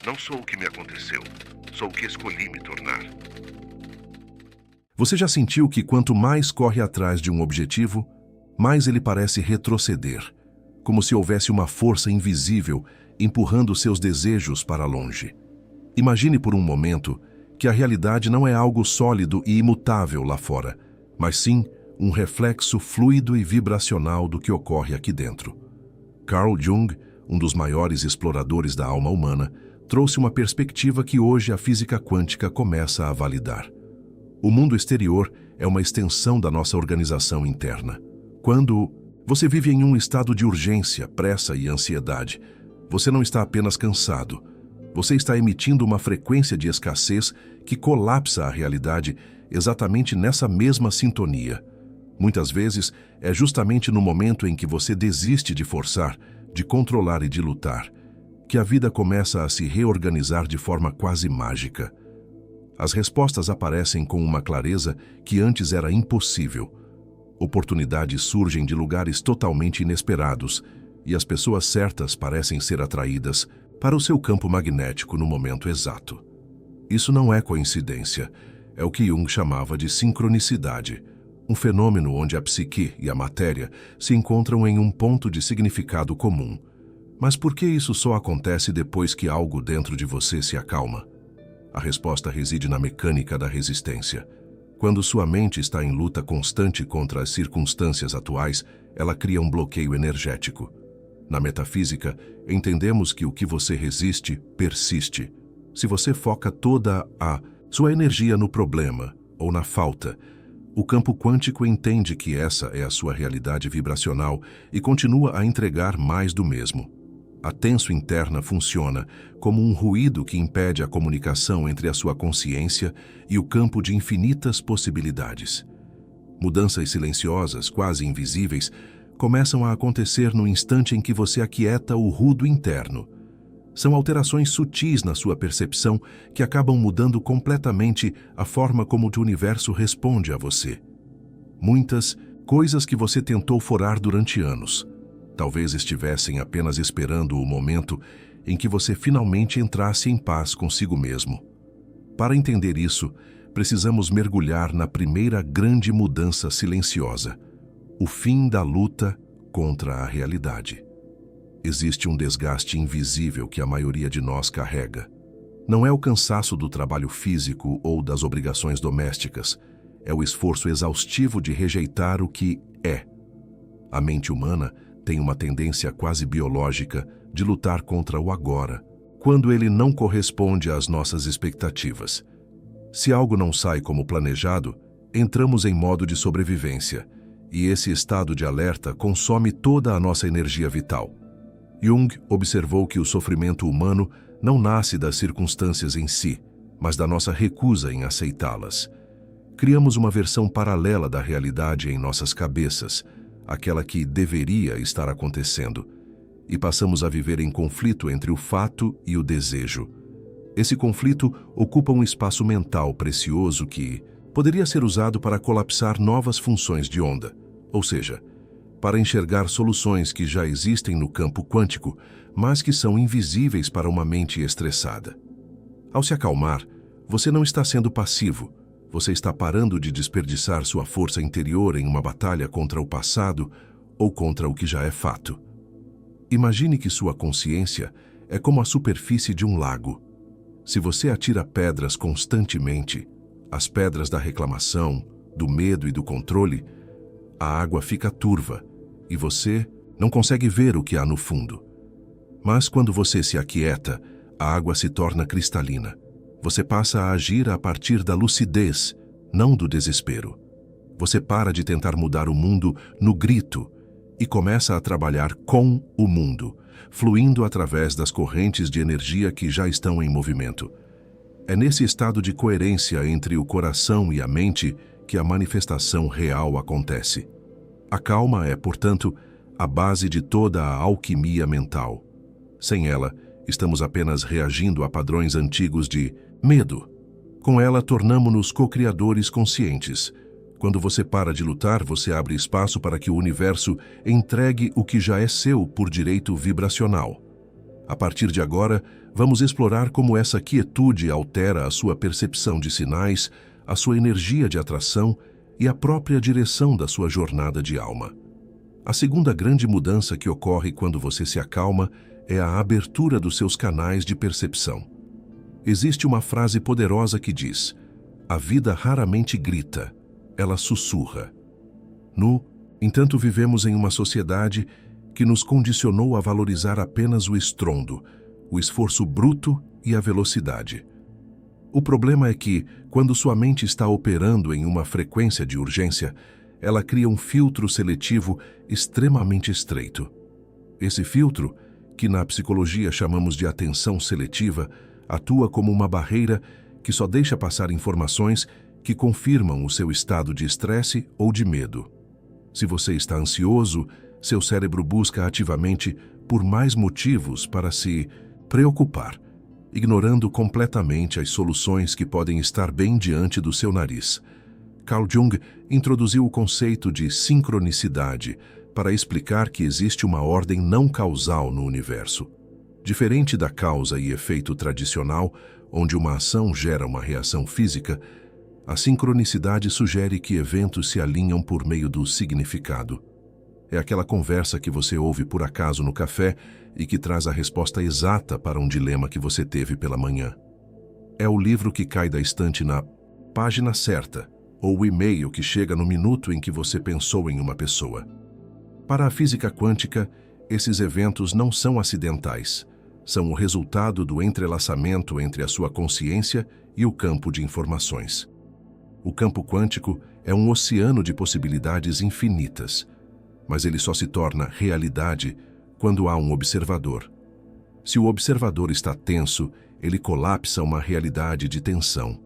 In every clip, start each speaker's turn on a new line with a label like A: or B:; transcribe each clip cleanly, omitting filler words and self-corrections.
A: Não sou o que me aconteceu, sou o que escolhi me tornar.
B: Você já sentiu que quanto mais corre atrás de um objetivo, mais ele parece retroceder, como se houvesse uma força invisível empurrando seus desejos para longe? Imagine por um momento que a realidade não é algo sólido e imutável lá fora, mas sim um reflexo fluido e vibracional do que ocorre aqui dentro. Carl Jung, um dos maiores exploradores da alma humana, trouxe uma perspectiva que hoje a física quântica começa a validar. O mundo exterior é uma extensão da nossa organização interna. Quando você vive em um estado de urgência, pressa e ansiedade, você não está apenas cansado. Você está emitindo uma frequência de escassez que colapsa a realidade exatamente nessa mesma sintonia. Muitas vezes, é justamente no momento em que você desiste de forçar, de controlar e de lutar, que a vida começa a se reorganizar de forma quase mágica. As respostas aparecem com uma clareza que antes era impossível. Oportunidades surgem de lugares totalmente inesperados e as pessoas certas parecem ser atraídas para o seu campo magnético no momento exato. Isso não é coincidência, é o que Jung chamava de sincronicidade, um fenômeno onde a psique e a matéria se encontram em um ponto de significado comum. Mas por que isso só acontece depois que algo dentro de você se acalma? A resposta reside na mecânica da resistência. Quando sua mente está em luta constante contra as circunstâncias atuais, ela cria um bloqueio energético. Na metafísica, entendemos que o que você resiste, persiste. Se você foca toda a sua energia no problema ou na falta, o campo quântico entende que essa é a sua realidade vibracional e continua a entregar mais do mesmo. A tenso interna funciona como um ruído que impede a comunicação entre a sua consciência e o campo de infinitas possibilidades. Mudanças silenciosas, quase invisíveis, começam a acontecer no instante em que você aquieta o ruído interno. São alterações sutis na sua percepção que acabam mudando completamente a forma como o universo responde a você. Muitas coisas que você tentou forar durante anos, talvez estivessem apenas esperando o momento em que você finalmente entrasse em paz consigo mesmo. Para entender isso, precisamos mergulhar na primeira grande mudança silenciosa, o fim da luta contra a realidade. Existe um desgaste invisível que a maioria de nós carrega. Não é o cansaço do trabalho físico ou das obrigações domésticas, é o esforço exaustivo de rejeitar o que é. A mente humana tem uma tendência quase biológica de lutar contra o agora, quando ele não corresponde às nossas expectativas. Se algo não sai como planejado, entramos em modo de sobrevivência, e esse estado de alerta consome toda a nossa energia vital. Jung observou que o sofrimento humano não nasce das circunstâncias em si, mas da nossa recusa em aceitá-las. Criamos uma versão paralela da realidade em nossas cabeças, aquela que deveria estar acontecendo, e passamos a viver em conflito entre o fato e o desejo. Esse conflito ocupa um espaço mental precioso que poderia ser usado para colapsar novas funções de onda, ou seja, para enxergar soluções que já existem no campo quântico, mas que são invisíveis para uma mente estressada. Ao se acalmar, você não está sendo passivo, você está parando de desperdiçar sua força interior em uma batalha contra o passado ou contra o que já é fato. Imagine que sua consciência é como a superfície de um lago. Se você atira pedras constantemente, as pedras da reclamação, do medo e do controle, a água fica turva e você não consegue ver o que há no fundo. Mas quando você se aquieta, a água se torna cristalina. Você passa a agir a partir da lucidez, não do desespero. Você para de tentar mudar o mundo no grito e começa a trabalhar com o mundo, fluindo através das correntes de energia que já estão em movimento. É nesse estado de coerência entre o coração e a mente que a manifestação real acontece. A calma é, portanto, a base de toda a alquimia mental. Sem ela, estamos apenas reagindo a padrões antigos de medo. Com ela, tornamo-nos co-criadores conscientes. Quando você para de lutar, você abre espaço para que o universo entregue o que já é seu por direito vibracional. A partir de agora, vamos explorar como essa quietude altera a sua percepção de sinais, a sua energia de atração e a própria direção da sua jornada de alma. A segunda grande mudança que ocorre quando você se acalma é a abertura dos seus canais de percepção. Existe uma frase poderosa que diz: a vida raramente grita, ela sussurra. No entanto, vivemos em uma sociedade que nos condicionou a valorizar apenas o estrondo, o esforço bruto e a velocidade. O problema é que, quando sua mente está operando em uma frequência de urgência, ela cria um filtro seletivo extremamente estreito. Esse filtro, que na psicologia chamamos de atenção seletiva, atua como uma barreira que só deixa passar informações que confirmam o seu estado de estresse ou de medo. Se você está ansioso, seu cérebro busca ativamente por mais motivos para se preocupar, ignorando completamente as soluções que podem estar bem diante do seu nariz. Carl Jung introduziu o conceito de sincronicidade para explicar que existe uma ordem não causal no universo. Diferente da causa e efeito tradicional, onde uma ação gera uma reação física, a sincronicidade sugere que eventos se alinham por meio do significado. É aquela conversa que você ouve por acaso no café e que traz a resposta exata para um dilema que você teve pela manhã. É o livro que cai da estante na página certa, ou o e-mail que chega no minuto em que você pensou em uma pessoa. Para a física quântica, esses eventos não são acidentais, são o resultado do entrelaçamento entre a sua consciência e o campo de informações. O campo quântico é um oceano de possibilidades infinitas, mas ele só se torna realidade quando há um observador. Se o observador está tenso, ele colapsa uma realidade de tensão.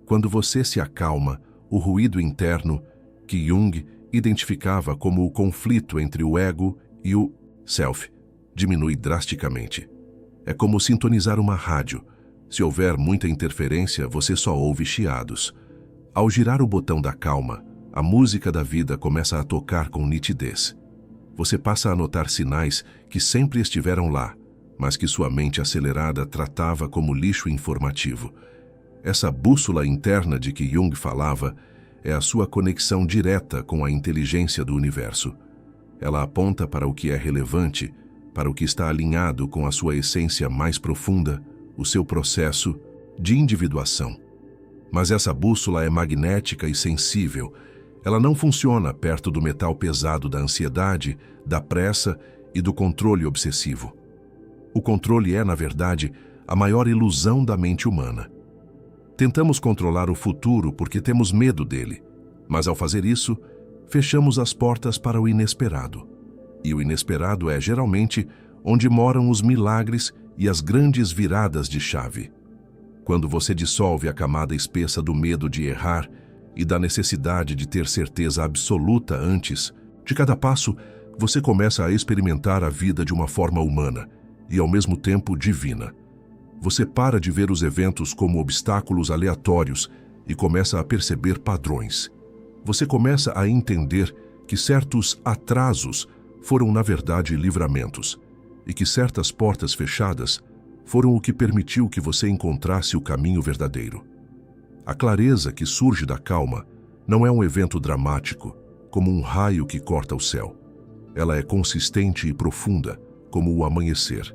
B: Quando você se acalma, o ruído interno, que Jung identificava como o conflito entre o ego e o self, diminui drasticamente. É como sintonizar uma rádio. Se houver muita interferência, você só ouve chiados. Ao girar o botão da calma, a música da vida começa a tocar com nitidez. Você passa a notar sinais que sempre estiveram lá, mas que sua mente acelerada tratava como lixo informativo. Essa bússola interna de que Jung falava é a sua conexão direta com a inteligência do universo. Ela aponta para o que é relevante, para o que está alinhado com a sua essência mais profunda, o seu processo de individuação. Mas essa bússola é magnética e sensível. Ela não funciona perto do metal pesado da ansiedade, da pressa e do controle obsessivo. O controle é, na verdade, a maior ilusão da mente humana. Tentamos controlar o futuro porque temos medo dele, mas ao fazer isso, fechamos as portas para o inesperado. E o inesperado é, geralmente, onde moram os milagres e as grandes viradas de chave. Quando você dissolve a camada espessa do medo de errar e da necessidade de ter certeza absoluta antes, de cada passo, você começa a experimentar a vida de uma forma humana e, ao mesmo tempo, divina. Você para de ver os eventos como obstáculos aleatórios e começa a perceber padrões. Você começa a entender que certos atrasos foram, na verdade, livramentos, e que certas portas fechadas foram o que permitiu que você encontrasse o caminho verdadeiro. A clareza que surge da calma não é um evento dramático, como um raio que corta o céu. Ela é consistente e profunda, como o amanhecer.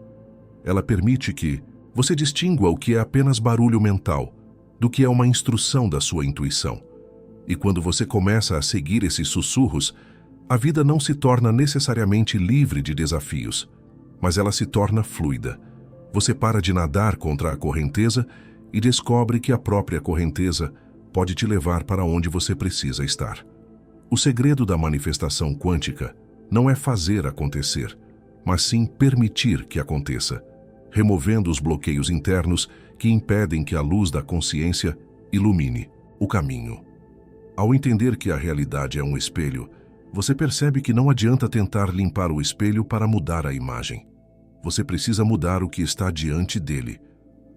B: Ela permite que você distingua o que é apenas barulho mental, do que é uma instrução da sua intuição. E quando você começa a seguir esses sussurros, a vida não se torna necessariamente livre de desafios, mas ela se torna fluida. Você para de nadar contra a correnteza e descobre que a própria correnteza pode te levar para onde você precisa estar. O segredo da manifestação quântica não é fazer acontecer, mas sim permitir que aconteça, removendo os bloqueios internos que impedem que a luz da consciência ilumine o caminho. Ao entender que a realidade é um espelho, você percebe que não adianta tentar limpar o espelho para mudar a imagem. Você precisa mudar o que está diante dele.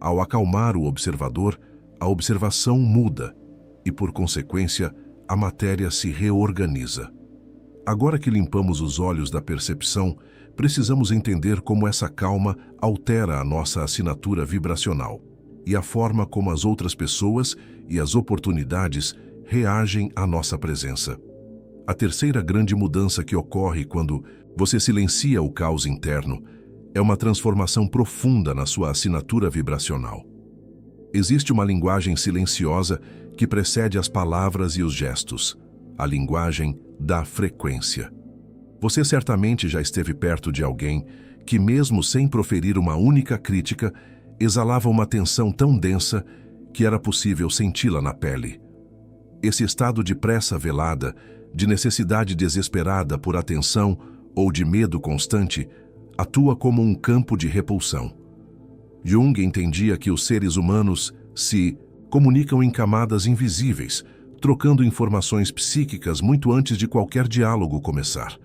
B: Ao acalmar o observador, a observação muda e, por consequência, a matéria se reorganiza. Agora que limpamos os olhos da percepção, precisamos entender como essa calma altera a nossa assinatura vibracional e a forma como as outras pessoas e as oportunidades reagem à nossa presença. A terceira grande mudança que ocorre quando você silencia o caos interno é uma transformação profunda na sua assinatura vibracional. Existe uma linguagem silenciosa que precede as palavras e os gestos, a linguagem da frequência. Você certamente já esteve perto de alguém que, mesmo sem proferir uma única crítica, exalava uma tensão tão densa que era possível senti-la na pele. Esse estado de pressa velada, de necessidade desesperada por atenção ou de medo constante, atua como um campo de repulsão. Jung entendia que os seres humanos se comunicam em camadas invisíveis, trocando informações psíquicas muito antes de qualquer diálogo começar.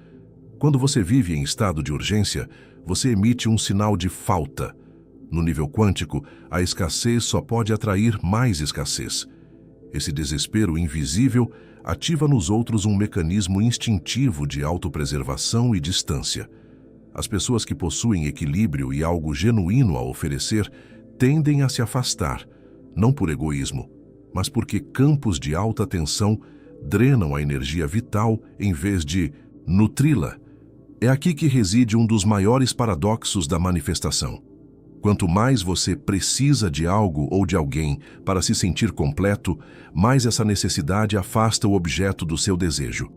B: Quando você vive em estado de urgência, você emite um sinal de falta. No nível quântico, a escassez só pode atrair mais escassez. Esse desespero invisível ativa nos outros um mecanismo instintivo de autopreservação e distância. As pessoas que possuem equilíbrio e algo genuíno a oferecer tendem a se afastar, não por egoísmo, mas porque campos de alta tensão drenam a energia vital em vez de nutri-la. É aqui que reside um dos maiores paradoxos da manifestação. Quanto mais você precisa de algo ou de alguém para se sentir completo, mais essa necessidade afasta o objeto do seu desejo.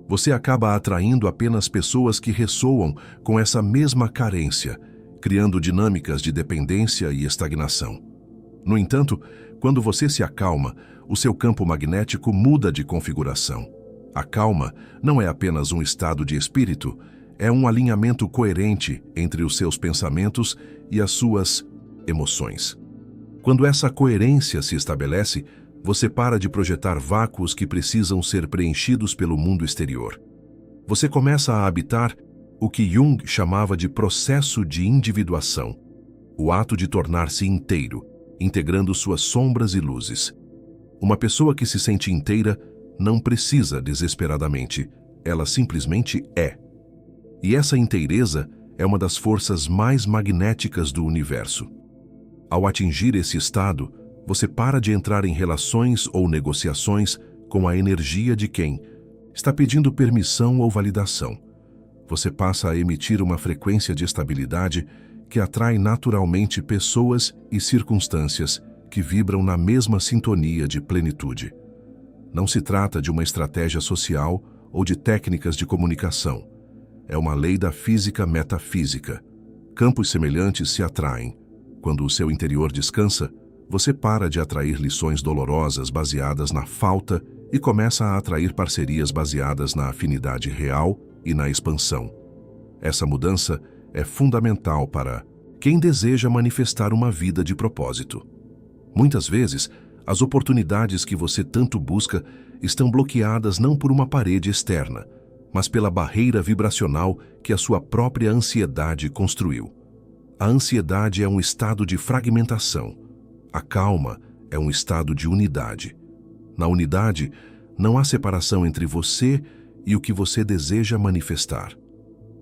B: Você acaba atraindo apenas pessoas que ressoam com essa mesma carência, criando dinâmicas de dependência e estagnação. No entanto, quando você se acalma, o seu campo magnético muda de configuração. A calma não é apenas um estado de espírito, é um alinhamento coerente entre os seus pensamentos e as suas emoções. Quando essa coerência se estabelece, você para de projetar vácuos que precisam ser preenchidos pelo mundo exterior. Você começa a habitar o que Jung chamava de processo de individuação, o ato de tornar-se inteiro, integrando suas sombras e luzes. Uma pessoa que se sente inteira não precisa desesperadamente, ela simplesmente é. E essa inteireza é uma das forças mais magnéticas do universo. Ao atingir esse estado, você para de entrar em relações ou negociações com a energia de quem está pedindo permissão ou validação. Você passa a emitir uma frequência de estabilidade que atrai naturalmente pessoas e circunstâncias que vibram na mesma sintonia de plenitude. Não se trata de uma estratégia social ou de técnicas de comunicação. É uma lei da física metafísica. Campos semelhantes se atraem. Quando o seu interior descansa, você para de atrair lições dolorosas baseadas na falta e começa a atrair parcerias baseadas na afinidade real e na expansão. Essa mudança é fundamental para quem deseja manifestar uma vida de propósito. Muitas vezes, as oportunidades que você tanto busca estão bloqueadas não por uma parede externa, mas pela barreira vibracional que a sua própria ansiedade construiu. A ansiedade é um estado de fragmentação. A calma é um estado de unidade. Na unidade, não há separação entre você e o que você deseja manifestar.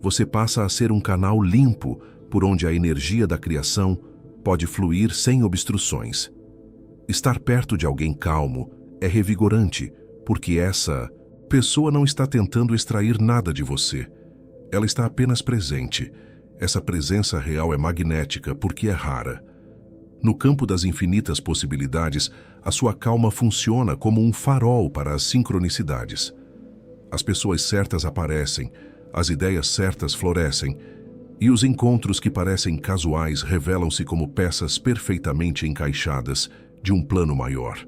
B: Você passa a ser um canal limpo por onde a energia da criação pode fluir sem obstruções. Estar perto de alguém calmo é revigorante, porque essa pessoa não está tentando extrair nada de você. Ela está apenas presente. Essa presença real é magnética porque é rara. No campo das infinitas possibilidades, a sua calma funciona como um farol para as sincronicidades. As pessoas certas aparecem, as ideias certas florescem, e os encontros que parecem casuais revelam-se como peças perfeitamente encaixadas de um plano maior.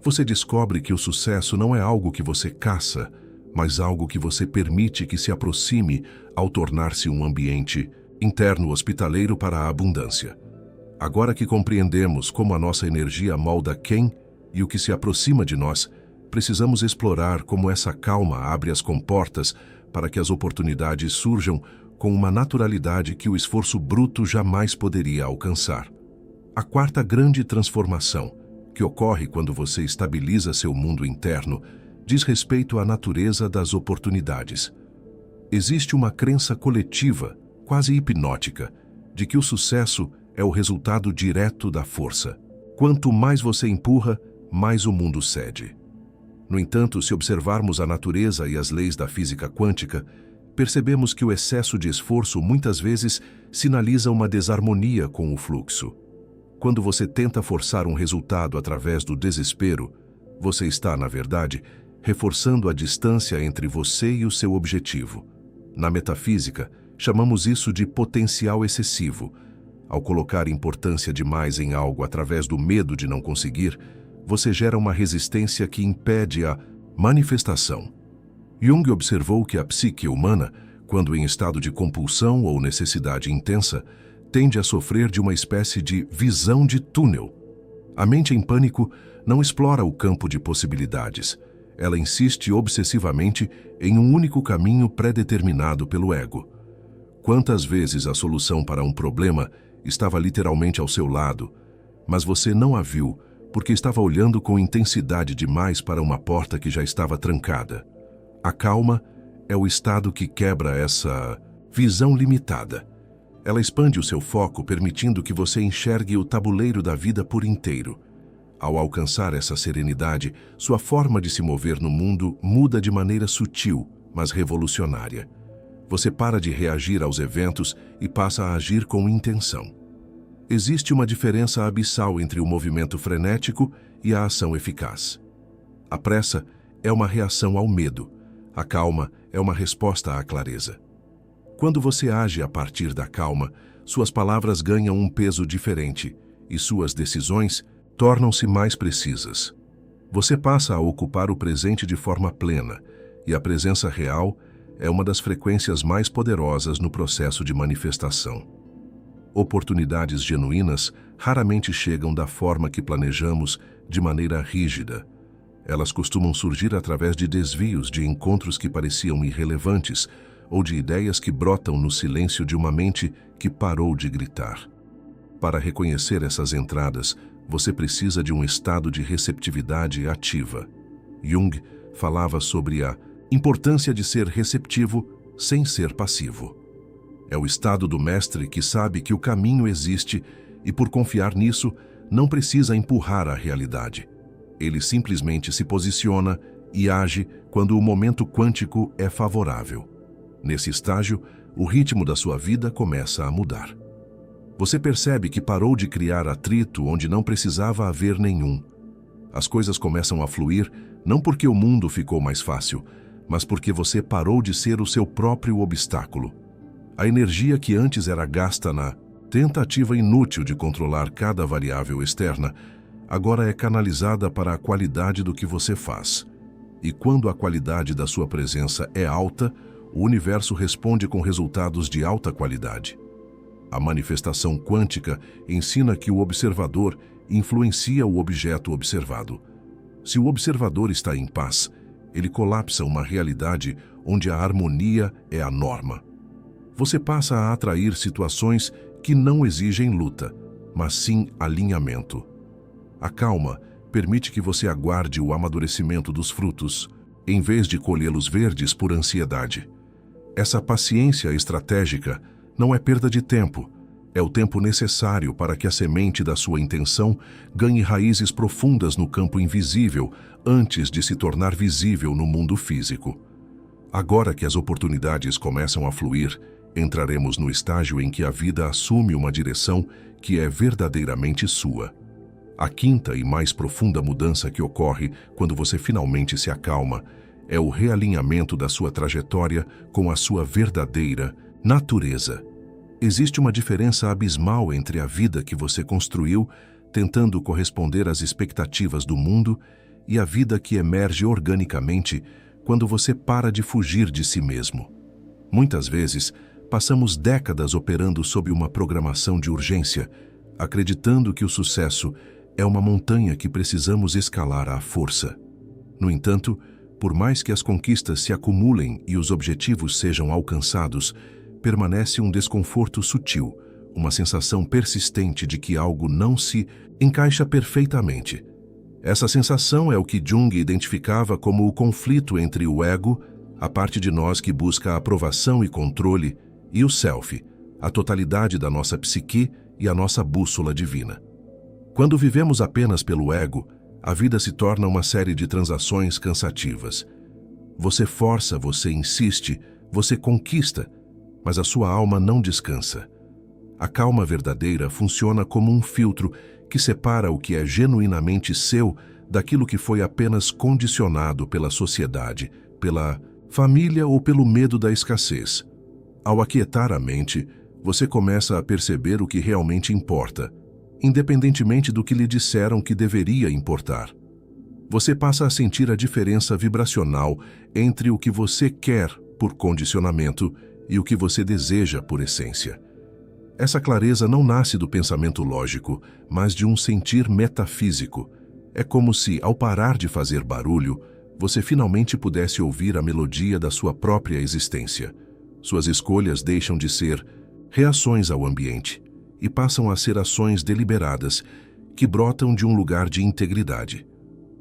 B: Você descobre que o sucesso não é algo que você caça, mas algo que você permite que se aproxime ao tornar-se um ambiente interno hospitaleiro para a abundância. Agora que compreendemos como a nossa energia molda quem e o que se aproxima de nós, precisamos explorar como essa calma abre as comportas para que as oportunidades surjam com uma naturalidade que o esforço bruto jamais poderia alcançar. A quarta grande transformação, que ocorre quando você estabiliza seu mundo interno, diz respeito à natureza das oportunidades. Existe uma crença coletiva, quase hipnótica, de que o sucesso é o resultado direto da força. Quanto mais você empurra, mais o mundo cede. No entanto, se observarmos a natureza e as leis da física quântica, percebemos que o excesso de esforço muitas vezes sinaliza uma desarmonia com o fluxo. Quando você tenta forçar um resultado através do desespero, você está, na verdade, reforçando a distância entre você e o seu objetivo. Na metafísica, chamamos isso de potencial excessivo. Ao colocar importância demais em algo através do medo de não conseguir, você gera uma resistência que impede a manifestação. Jung observou que a psique humana, quando em estado de compulsão ou necessidade intensa, tende a sofrer de uma espécie de visão de túnel. A mente em pânico não explora o campo de possibilidades. Ela insiste obsessivamente em um único caminho pré-determinado pelo ego. Quantas vezes a solução para um problema estava literalmente ao seu lado, mas você não a viu porque estava olhando com intensidade demais para uma porta que já estava trancada. A calma é o estado que quebra essa visão limitada. Ela expande o seu foco, permitindo que você enxergue o tabuleiro da vida por inteiro. Ao alcançar essa serenidade, sua forma de se mover no mundo muda de maneira sutil, mas revolucionária. Você para de reagir aos eventos e passa a agir com intenção. Existe uma diferença abissal entre o movimento frenético e a ação eficaz. A pressa é uma reação ao medo. A calma é uma resposta à clareza. Quando você age a partir da calma, suas palavras ganham um peso diferente e suas decisões tornam-se mais precisas. Você passa a ocupar o presente de forma plena, e a presença real é uma das frequências mais poderosas no processo de manifestação. Oportunidades genuínas raramente chegam da forma que planejamos, de maneira rígida. Elas costumam surgir através de desvios de encontros que pareciam irrelevantes ou de ideias que brotam no silêncio de uma mente que parou de gritar. Para reconhecer essas entradas, você precisa de um estado de receptividade ativa. Jung falava sobre a importância de ser receptivo sem ser passivo. É o estado do mestre que sabe que o caminho existe e, por confiar nisso, não precisa empurrar a realidade. Ele simplesmente se posiciona e age quando o momento quântico é favorável. Nesse estágio, o ritmo da sua vida começa a mudar. Você percebe que parou de criar atrito onde não precisava haver nenhum. As coisas começam a fluir não porque o mundo ficou mais fácil, mas porque você parou de ser o seu próprio obstáculo. A energia que antes era gasta na tentativa inútil de controlar cada variável externa, agora é canalizada para a qualidade do que você faz. E quando a qualidade da sua presença é alta, o universo responde com resultados de alta qualidade. A manifestação quântica ensina que o observador influencia o objeto observado. Se o observador está em paz, ele colapsa uma realidade onde a harmonia é a norma. Você passa a atrair situações que não exigem luta, mas sim alinhamento. A calma permite que você aguarde o amadurecimento dos frutos, em vez de colhê-los verdes por ansiedade. Essa paciência estratégica não é perda de tempo, é o tempo necessário para que a semente da sua intenção ganhe raízes profundas no campo invisível antes de se tornar visível no mundo físico. Agora que as oportunidades começam a fluir, entraremos no estágio em que a vida assume uma direção que é verdadeiramente sua. A quinta e mais profunda mudança que ocorre quando você finalmente se acalma é o realinhamento da sua trajetória com a sua verdadeira natureza. Existe uma diferença abismal entre a vida que você construiu, tentando corresponder às expectativas do mundo, e a vida que emerge organicamente quando você para de fugir de si mesmo. Muitas vezes, passamos décadas operando sob uma programação de urgência, acreditando que o sucesso é uma montanha que precisamos escalar à força. No entanto, por mais que as conquistas se acumulem e os objetivos sejam alcançados, permanece um desconforto sutil, uma sensação persistente de que algo não se encaixa perfeitamente. Essa sensação é o que Jung identificava como o conflito entre o ego, a parte de nós que busca a aprovação e controle, e o self, a totalidade da nossa psique e a nossa bússola divina. Quando vivemos apenas pelo ego, a vida se torna uma série de transações cansativas. Você força, você insiste, você conquista, mas a sua alma não descansa. A calma verdadeira funciona como um filtro que separa o que é genuinamente seu daquilo que foi apenas condicionado pela sociedade, pela família ou pelo medo da escassez. Ao aquietar a mente, você começa a perceber o que realmente importa, independentemente do que lhe disseram que deveria importar. Você passa a sentir a diferença vibracional entre o que você quer por condicionamento e o que você deseja por essência. Essa clareza não nasce do pensamento lógico, mas de um sentir metafísico. É como se, ao parar de fazer barulho, você finalmente pudesse ouvir a melodia da sua própria existência. Suas escolhas deixam de ser reações ao ambiente e passam a ser ações deliberadas que brotam de um lugar de integridade.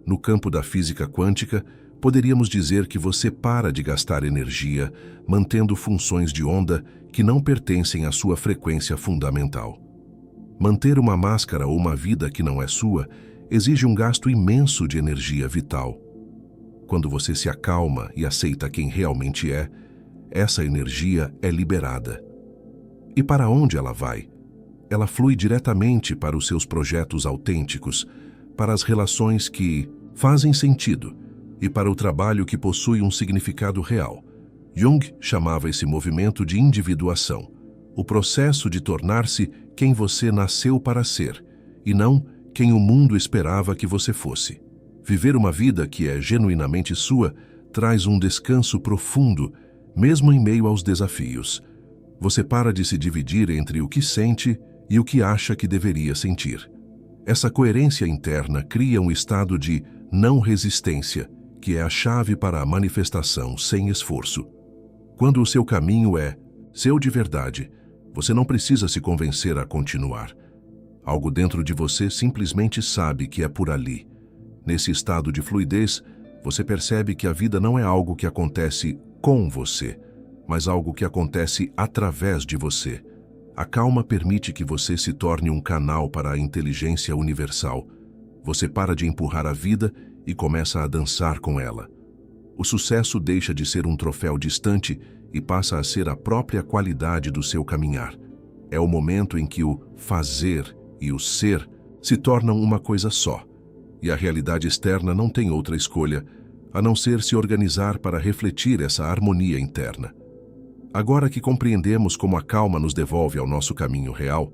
B: No campo da física quântica, poderíamos dizer que você para de gastar energia mantendo funções de onda que não pertencem à sua frequência fundamental. Manter uma máscara ou uma vida que não é sua exige um gasto imenso de energia vital. Quando você se acalma e aceita quem realmente é, essa energia é liberada. E para onde ela vai? Ela flui diretamente para os seus projetos autênticos, para as relações que fazem sentido e para o trabalho que possui um significado real. Jung chamava esse movimento de individuação, o processo de tornar-se quem você nasceu para ser, e não quem o mundo esperava que você fosse. Viver uma vida que é genuinamente sua traz um descanso profundo, mesmo em meio aos desafios. Você para de se dividir entre o que sente e o que acha que deveria sentir. Essa coerência interna cria um estado de não resistência, que é a chave para a manifestação sem esforço. Quando o seu caminho é seu de verdade, você não precisa se convencer a continuar. Algo dentro de você simplesmente sabe que é por ali. Nesse estado de fluidez, você percebe que a vida não é algo que acontece com você, mas algo que acontece através de você. A calma permite que você se torne um canal para a inteligência universal. Você para de empurrar a vida e começa a dançar com ela. O sucesso deixa de ser um troféu distante e passa a ser a própria qualidade do seu caminhar. É o momento em que o fazer e o ser se tornam uma coisa só, e a realidade externa não tem outra escolha a não ser se organizar para refletir essa harmonia interna. Agora que compreendemos como a calma nos devolve ao nosso caminho real,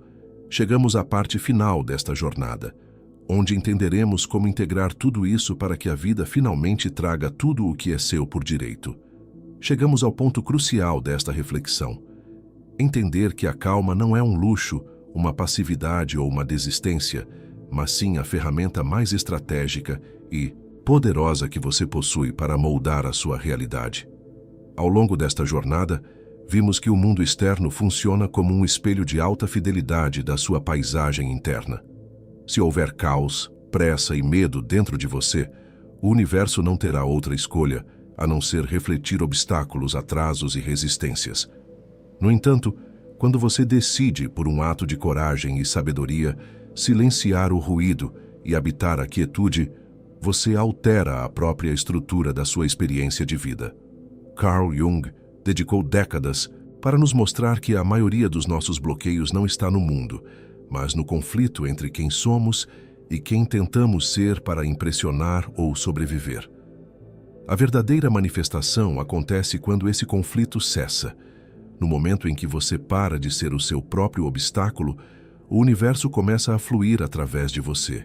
B: chegamos à parte final desta jornada, onde entenderemos como integrar tudo isso para que a vida finalmente traga tudo o que é seu por direito. Chegamos ao ponto crucial desta reflexão. Entender que a calma não é um luxo, uma passividade ou uma desistência, mas sim a ferramenta mais estratégica e poderosa que você possui para moldar a sua realidade. Ao longo desta jornada, vimos que o mundo externo funciona como um espelho de alta fidelidade da sua paisagem interna. Se houver caos, pressa e medo dentro de você, o universo não terá outra escolha a não ser refletir obstáculos, atrasos e resistências. No entanto, quando você decide, por um ato de coragem e sabedoria, silenciar o ruído e habitar a quietude, você altera a própria estrutura da sua experiência de vida. Carl Jung dedicou décadas para nos mostrar que a maioria dos nossos bloqueios não está no mundo, mas no conflito entre quem somos e quem tentamos ser para impressionar ou sobreviver. A verdadeira manifestação acontece quando esse conflito cessa. No momento em que você para de ser o seu próprio obstáculo, o universo começa a fluir através de você.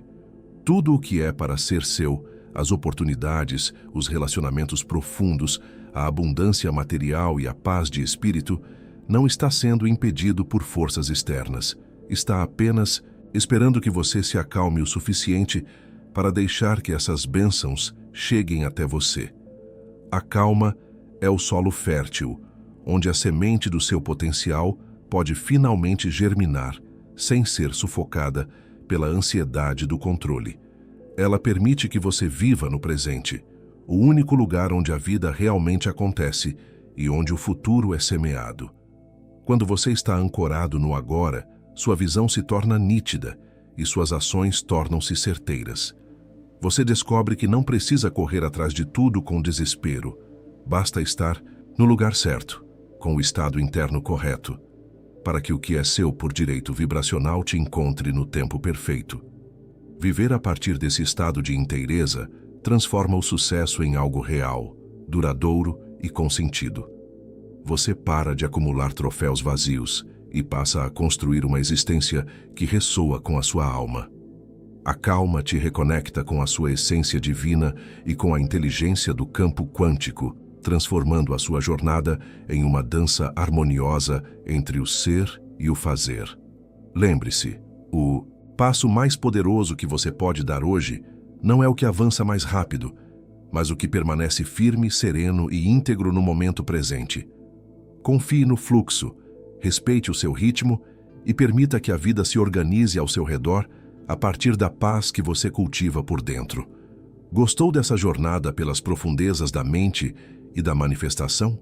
B: Tudo o que é para ser seu, as oportunidades, os relacionamentos profundos, a abundância material e a paz de espírito, não está sendo impedido por forças externas. Está apenas esperando que você se acalme o suficiente para deixar que essas bênçãos cheguem até você. A calma é o solo fértil, onde a semente do seu potencial pode finalmente germinar, sem ser sufocada pela ansiedade do controle. Ela permite que você viva no presente, o único lugar onde a vida realmente acontece e onde o futuro é semeado. Quando você está ancorado no agora, sua visão se torna nítida e suas ações tornam-se certeiras. Você descobre que não precisa correr atrás de tudo com desespero. Basta estar no lugar certo, com o estado interno correto, para que o que é seu por direito vibracional te encontre no tempo perfeito. Viver a partir desse estado de inteireza transforma o sucesso em algo real, duradouro e com sentido. Você para de acumular troféus vazios e passa a construir uma existência que ressoa com a sua alma. A calma te reconecta com a sua essência divina e com a inteligência do campo quântico, transformando a sua jornada em uma dança harmoniosa entre o ser e o fazer. Lembre-se, o passo mais poderoso que você pode dar hoje não é o que avança mais rápido, mas o que permanece firme, sereno e íntegro no momento presente. Confie no fluxo, respeite o seu ritmo e permita que a vida se organize ao seu redor a partir da paz que você cultiva por dentro. Gostou dessa jornada pelas profundezas da mente e da manifestação?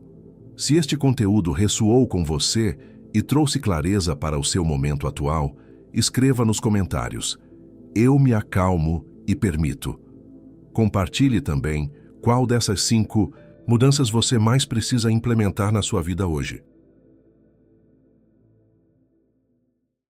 B: Se este conteúdo ressoou com você e trouxe clareza para o seu momento atual, escreva nos comentários: "Eu me acalmo e permito". Compartilhe também qual dessas 5 mudanças você mais precisa implementar na sua vida hoje.